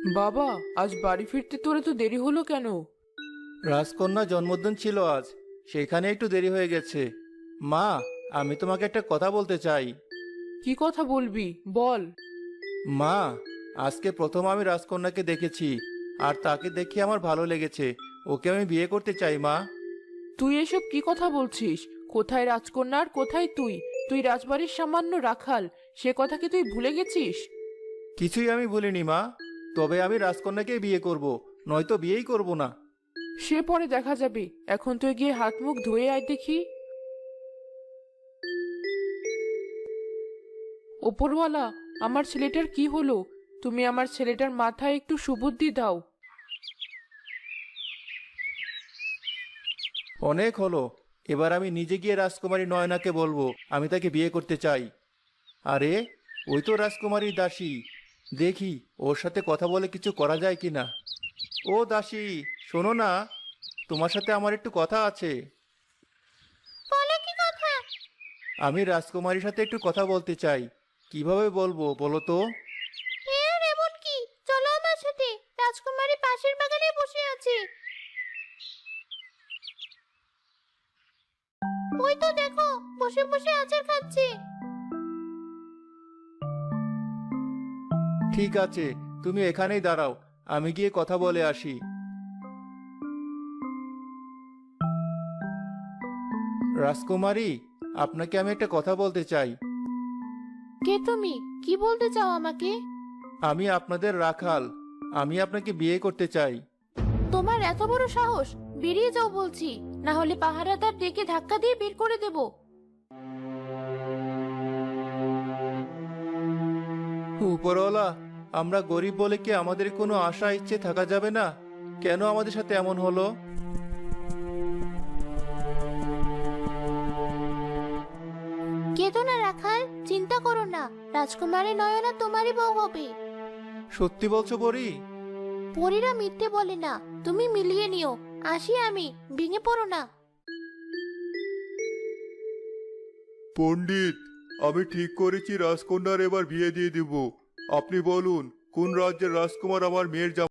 বাবা, আজ বাড়ি ফিরতে তোরে তো দেরি হলো কেন? রাজকন্যা জন্মদিন ছিল আজ, সেখানে একটু দেরি হয়ে গেছে। মা, আমি তোমাকে একটা কথা বলতে চাই। কি কথা বলবি, বল। মা, আজকে প্রথম আমি রাজকন্যাকে দেখেছি, আর তাকে দেখে আমার ভালো লেগেছে। ওকে আমি বিয়ে করতে চাই মা। তুই এসব কি কথা বলছিস? কোথায় রাজকন্যা আর কোথায় তুই? তুই রাজবাড়ির সামান্য রাখাল, সে কথা কি তুই ভুলে গেছিস? কিছুই আমি ভুলিনি মা, তবে আমি রাজকন্যাকেই বিয়ে করব, নয়তো বিয়েই করব না। সে পরে দেখা যাবে, এখন তুই গিয়ে হাত মুখ ধুয়ে আয় দেখি। ওপরওয়ালা, আমার ছেলেটার কি হলো? তুমি আমার ছেলেটার মাথায় একটু সুবুদ্ধি দাও। অনেক হলো, এবার আমি নিজে গিয়ে রাজকুমারী নয়নাকে বলবো আমি তাকে বিয়ে করতে চাই। আরে, ওই তো রাজকুমারী দাসী। দেখি ওর সাথে কথা বলে কিছু করা যায় কিনা। ও দাসী, শোনো না, তোমার সাথে আমার একটু কথা আছে। বলো কি কথা? আমি রাজকুমারীর সাথে একটু কথা বলতে চাই। কিভাবে বলবো বলো তো? এ আর এমন কি? চলো আমার সাথে। রাজকুমারী পাশের বাগানে বসে আছে। ওই তো দেখো, বসে বসে আচার খাচ্ছে। ঠিক আছে, তুমি এখানেই দাঁড়াও, আমি গিয়ে কথা বলে আসি। রাজকুমারী, আপনাকে আমি একটা কথা বলতে চাই। কে তুমি? কি বলতে চাও আমাকে? আমি আপনাদের রাখাল, আমি আপনাকে বিয়ে করতে চাই। তোমার এত বড় সাহস! বেরিয়ে যাও বলছি, না হলে পাহারাদার ডেকে ধাক্কা দিয়ে বের করে দেব। উপরওয়ালা, আমরা গরিব বলে কি আমাদের কোনো আশা ইচ্ছে থাকা যাবে না? কেন আমাদের সাথে এমন হলো? কেঁদো না রাখাল, চিন্তা করো না। রাজকুমারী নয়না তোমারই বউ হবে। সত্যি বলছো পরি? পরীরা মিথ্যে বলে না, তুমি মিলিয়ে নিও। আসি আমি, ভেঙে পড়ো না। পণ্ডিত, আমি ঠিক করেছি রাজকন্যার এবার বিয়ে দিয়ে দিব। আপনি বলুন, কোন রাজ্যের রাজকুমার আমার মেয়ের জামাই